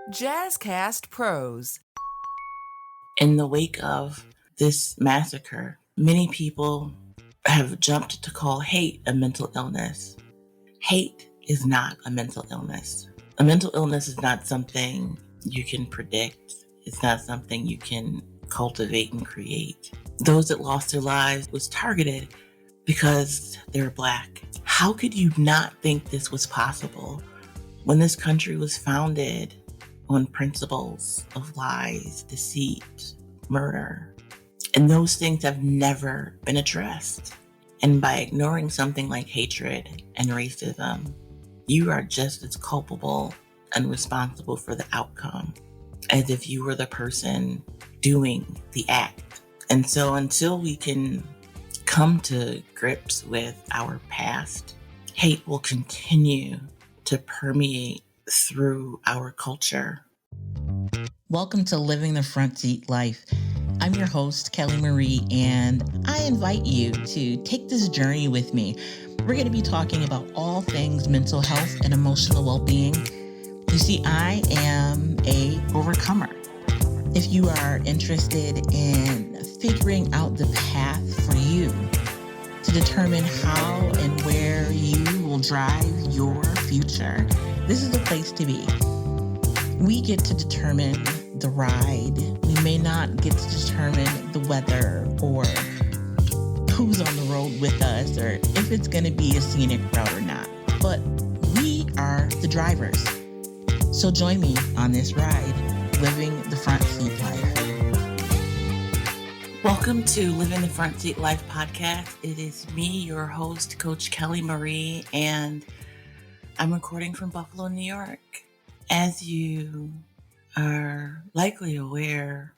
Jazzcast Pros. In the wake of this massacre, many people have jumped to call hate a mental illness. Hate is not a mental illness. A mental illness is not something you can predict. It's not something you can cultivate and create. Those that lost their lives was targeted because they're Black. How could you not think this was possible when this country was founded on principles of lies, deceit, murder? And those things have never been addressed. And by ignoring something like hatred and racism, you are just as culpable and responsible for the outcome as if you were the person doing the act. And so until we can come to grips with our past, hate will continue to permeate through our culture. Welcome to Living the Front Seat Life. I'm your host, Kelly Marie, and I invite you to take this journey with me. We're going to be talking about all things mental health and emotional well-being. You see, I am a overcomer. If you are interested in figuring out the path for you to determine how and where you will drive your future, this is the place to be. We get to determine the ride. We may not get to determine the weather or who's on the road with us or if it's going to be a scenic route or not. But we are the drivers. So join me on this ride, living the front seat life. Welcome to Living the Front Seat Life podcast. It is me, your host, Coach Kelly Marie, and I'm recording from Buffalo, New York. As you are likely aware,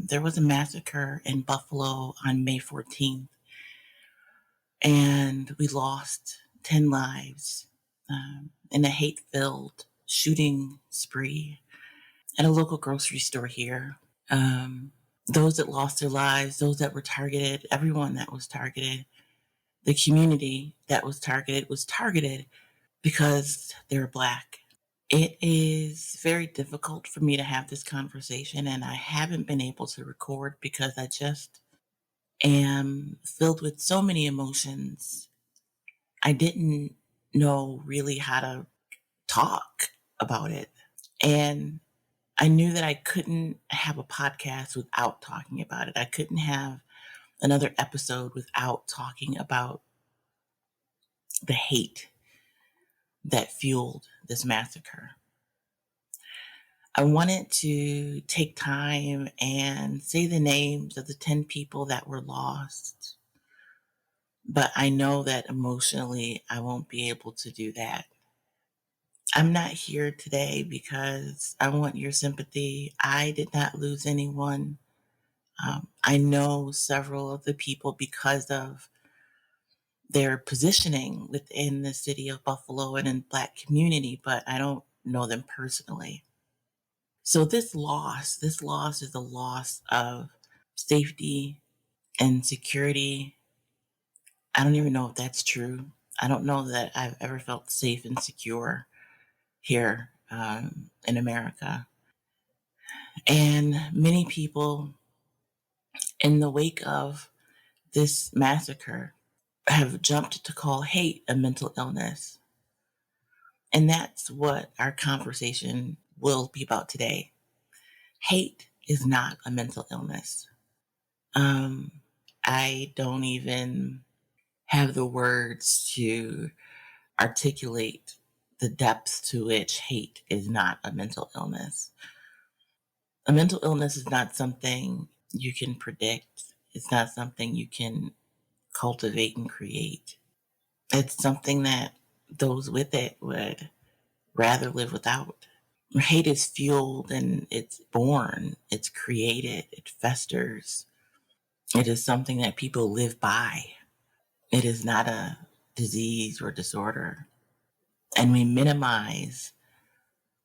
there was a massacre in Buffalo on May 14th, and we lost 10 lives in a hate-filled shooting spree at a local grocery store here. Those that lost their lives, those that were targeted, everyone that was targeted, the community that was targeted because they're Black. It is very difficult for me to have this conversation, and I haven't been able to record because I just am filled with so many emotions. I didn't know really how to talk about it. And I knew that I couldn't have a podcast without talking about it. I couldn't have another episode without talking about the hate that fueled this massacre. I wanted to take time and say the names of the 10 people that were lost, but I know that emotionally I won't be able to do that. I'm not here today because I want your sympathy. I did not lose anyone. I know several of the people because of their positioning within the city of Buffalo and in Black community, but I don't know them personally. So this loss is a loss of safety and security. I don't even know if that's true. I don't know that I've ever felt safe and secure here in America. And many people in the wake of this massacre have jumped to call hate a mental illness. And that's what our conversation will be about today. Hate is not a mental illness. I don't even have the words to articulate the depths to which hate is not a mental illness. A mental illness is not something you can predict. It's not something you can cultivate and create. It's something that those with it would rather live without. Hate is fueled and it's born, it's created, it festers. It is something that people live by. It is not a disease or disorder. And we minimize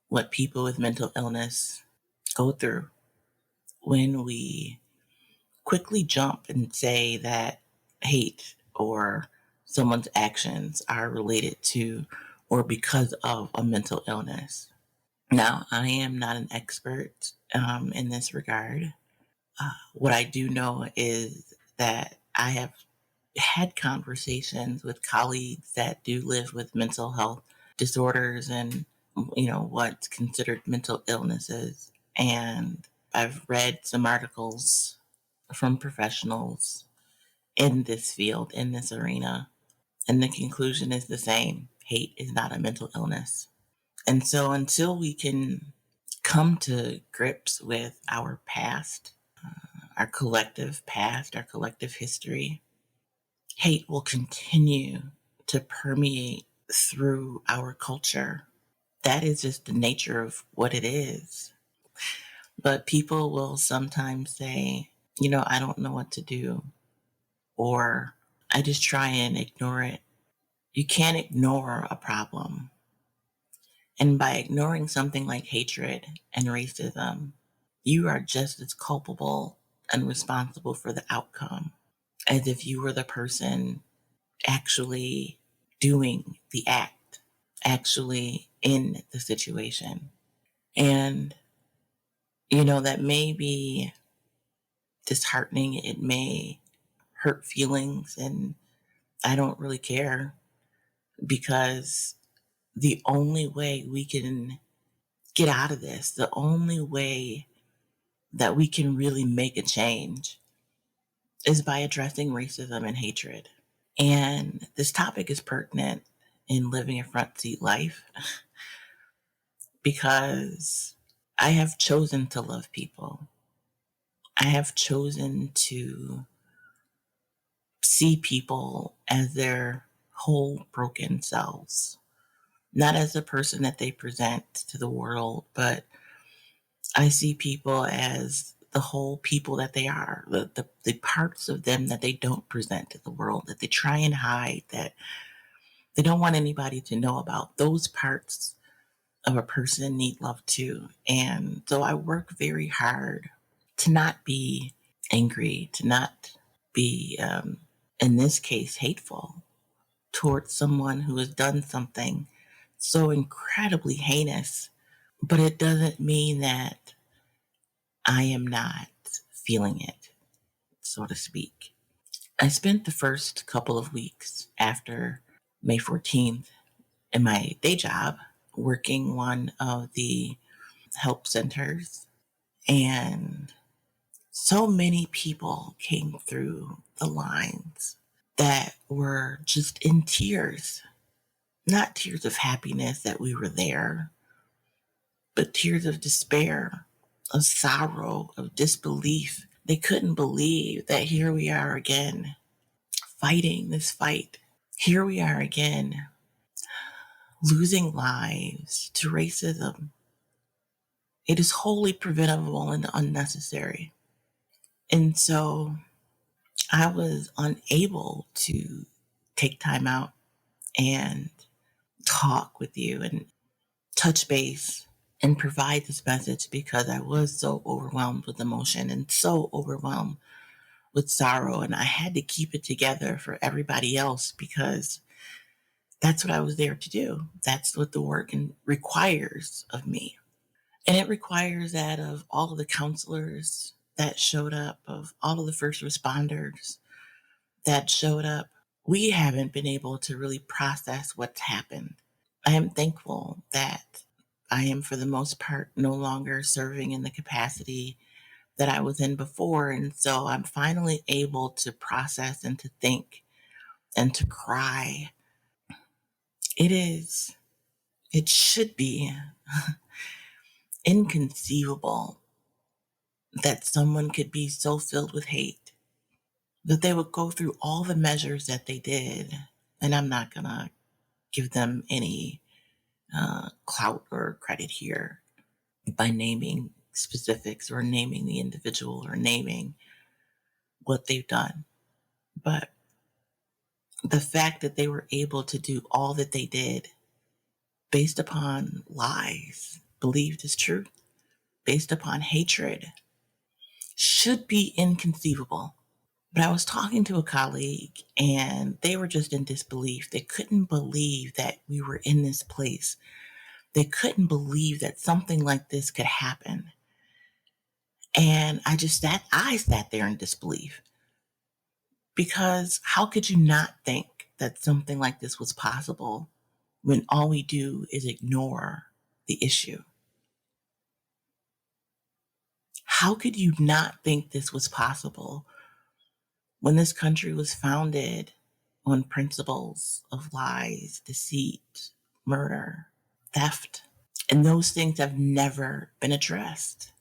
what people with mental illness go through when we quickly jump and say that hate or someone's actions are related to or because of a mental illness. Now, I am not an expert in this regard. What I do know is that I have had conversations with colleagues that do live with mental health disorders and, what's considered mental illnesses. And I've read some articles from professionals in this field, in this arena, and the conclusion is the same. Hate is not a mental illness. And so until we can come to grips with our past, our collective past, our collective history, hate will continue to permeate through our culture. That is just the nature of what it is. But people will sometimes say, I don't know what to do, or I just try and ignore it. You can't ignore a problem. And by ignoring something like hatred and racism, you are just as culpable and responsible for the outcome as if you were the person actually doing the act, actually in the situation. And, that may be disheartening. It may hurt feelings, and I don't really care, because the only way we can get out of this, the only way that we can really make a change is by addressing racism and hatred. And this topic is pertinent in living a front seat life because I have chosen to love people. I have chosen to see people as their whole broken selves, not as the person that they present to the world, but I see people as the whole people that they are, the parts of them that they don't present to the world, that they try and hide, that they don't want anybody to know about. Those parts of a person need love too. And so I work very hard to not be angry, to not be, in this case, hateful towards someone who has done something so incredibly heinous. But it doesn't mean that I am not feeling it, so to speak. I spent the first couple of weeks after May 14th in my day job working one of the help centers, and so many people came through the lines that were just in tears, not tears of happiness that we were there, but tears of despair, of sorrow, of disbelief. They couldn't believe that here we are again, fighting this fight. Here we are again, losing lives to racism. It is wholly preventable and unnecessary. And so I was unable to take time out and talk with you and touch base and provide this message because I was so overwhelmed with emotion and so overwhelmed with sorrow. And I had to keep it together for everybody else because that's what I was there to do. That's what the work requires of me. And it requires that of all of the counselors that showed up, of all of the first responders that showed up. We haven't been able to really process what's happened. I am thankful that I am, for the most part, no longer serving in the capacity that I was in before. And so I'm finally able to process and to think and to cry. It should be inconceivable that someone could be so filled with hate that they would go through all the measures that they did. And I'm not going to give them any clout or credit here by naming specifics or naming the individual or naming what they've done. But the fact that they were able to do all that they did based upon lies believed as truth, based upon hatred, should be inconceivable. But I was talking to a colleague and they were just in disbelief. They couldn't believe that we were in this place, They couldn't believe that something like this could happen. And I sat there in disbelief, because how could you not think that something like this was possible when all we do is ignore the issue? How could you not think this was possible when this country was founded on principles of lies, deceit, murder, theft? And those things have never been addressed.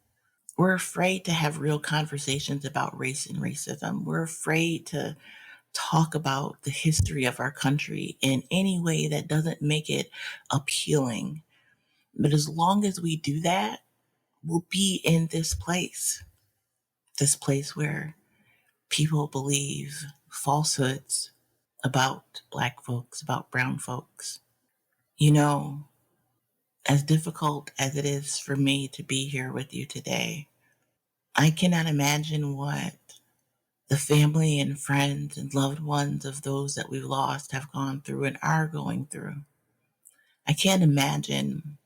We're afraid to have real conversations about race and racism. We're afraid to talk about the history of our country in any way that doesn't make it appealing. But as long as we do that, we'll be in this place where people believe falsehoods about Black folks, about brown folks. You know, as difficult as it is for me to be here with you today, I cannot imagine what the family and friends and loved ones of those that we've lost have gone through and are going through. I can't imagine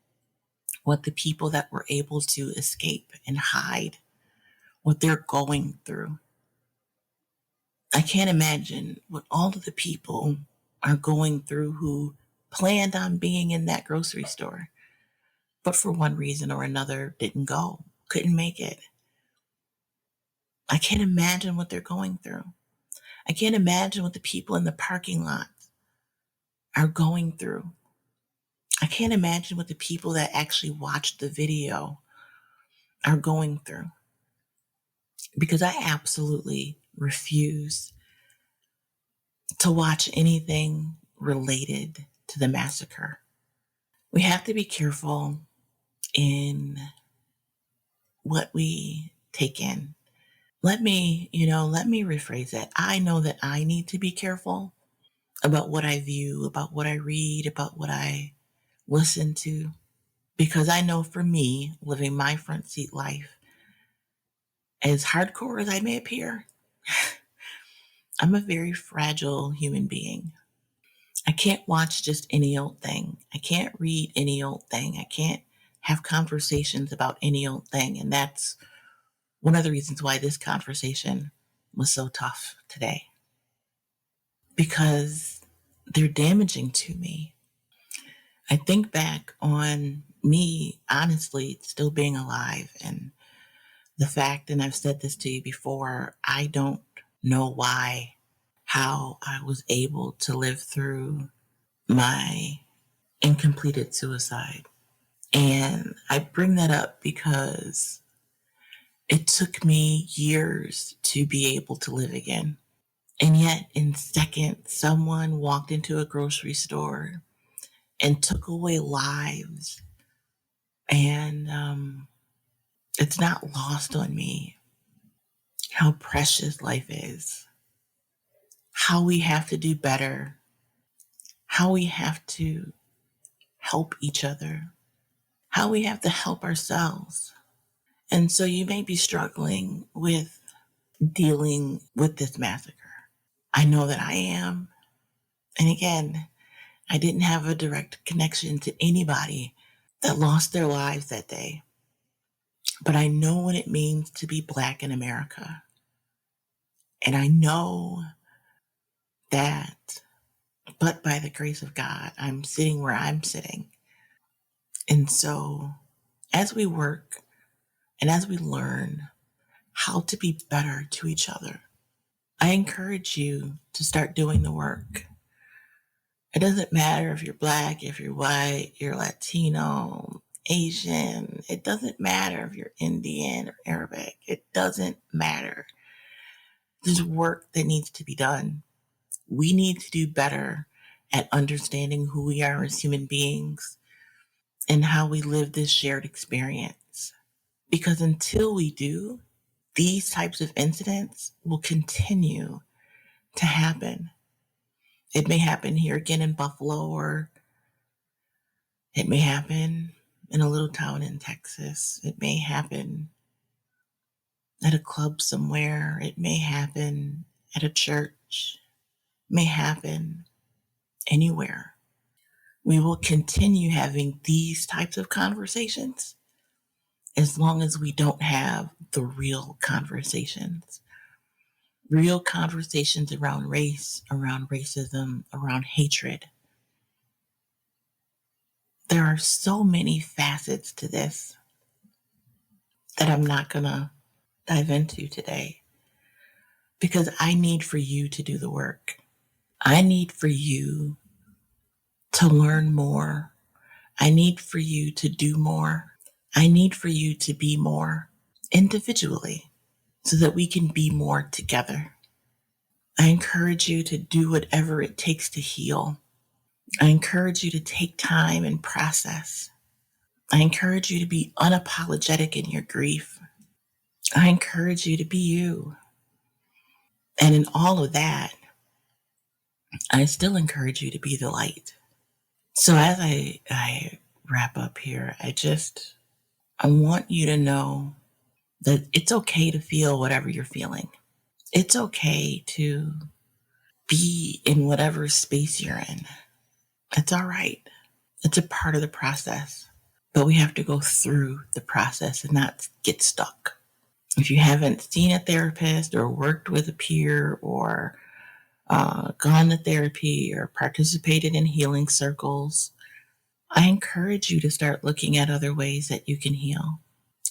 what the people that were able to escape and hide, what they're going through. I can't imagine what all of the people are going through who planned on being in that grocery store, but for one reason or another didn't go, couldn't make it. I can't imagine what they're going through. I can't imagine what the people in the parking lot are going through. I can't imagine what the people that actually watched the video are going through, because I absolutely refuse to watch anything related to the massacre. We have to be careful in what we take in. Let me rephrase that. I know that I need to be careful about what I view, about what I read, about what I listen to, because I know for me, living my front seat life, as hardcore as I may appear, I'm a very fragile human being. I can't watch just any old thing. I can't read any old thing. I can't have conversations about any old thing. And that's one of the reasons why this conversation was so tough today, because they're damaging to me. I think back on me, honestly, still being alive, and the fact, and I've said this to you before, I don't know how I was able to live through my incompleted suicide. And I bring that up because it took me years to be able to live again. And yet, in seconds, someone walked into a grocery store and took away lives. And it's not lost on me how precious life is, how we have to do better, how we have to help each other, how we have to help ourselves. And so you may be struggling with dealing with this massacre. I know that I am. And again, I didn't have a direct connection to anybody that lost their lives that day. But I know what it means to be Black in America. And I know that, but by the grace of God, I'm sitting where I'm sitting. And so as we work and as we learn how to be better to each other, I encourage you to start doing the work. It doesn't matter if you're Black, if you're white, you're Latino, Asian. It doesn't matter if you're Indian or Arabic. It doesn't matter. There's work that needs to be done. We need to do better at understanding who we are as human beings and how we live this shared experience. Because until we do, these types of incidents will continue to happen. It may happen here again in Buffalo, or it may happen in a little town in Texas. It may happen at a club somewhere. It may happen at a church. It may happen anywhere. We will continue having these types of conversations as long as we don't have the real conversations. Real conversations around race, around racism, around hatred. There are so many facets to this that I'm not going to dive into today because I need for you to do the work. I need for you to learn more. I need for you to do more. I need for you to be more individually so that we can be more together. I encourage you to do whatever it takes to heal. I encourage you to take time and process. I encourage you to be unapologetic in your grief. I encourage you to be you. And in all of that, I still encourage you to be the light. So as I wrap up here, I want you to know that it's okay to feel whatever you're feeling. It's okay to be in whatever space you're in. It's all right. It's a part of the process, but we have to go through the process and not get stuck. If you haven't seen a therapist or worked with a peer or gone to therapy or participated in healing circles, I encourage you to start looking at other ways that you can heal.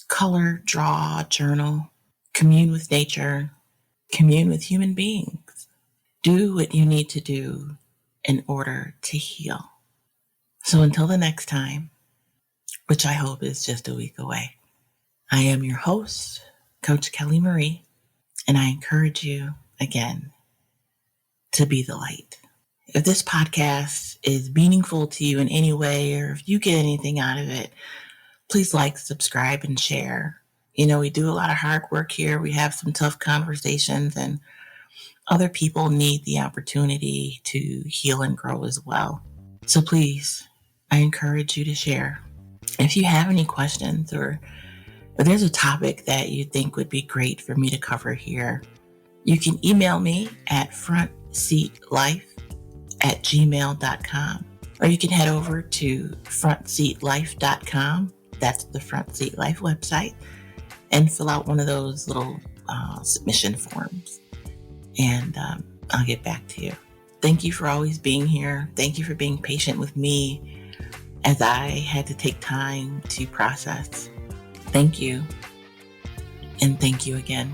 Color, draw, journal, commune with nature, commune with human beings. Do what you need to do in order to heal. So until the next time, which I hope is just a week away, I am your host, Coach Kelly Marie, and I encourage you again to be the light. If this podcast is meaningful to you in any way, or if you get anything out of it, please like, subscribe, and share. You know, we do a lot of hard work here. We have some tough conversations, and other people need the opportunity to heal and grow as well. So please, I encourage you to share. If you have any questions or there's a topic that you think would be great for me to cover here, you can email me at frontseatlife@gmail.com, or you can head over to frontseatlife.com. That's the Front Seat Life website, and fill out one of those little submission forms, and I'll get back to you. Thank you for always being here. Thank you for being patient with me as I had to take time to process. Thank you, and thank you again.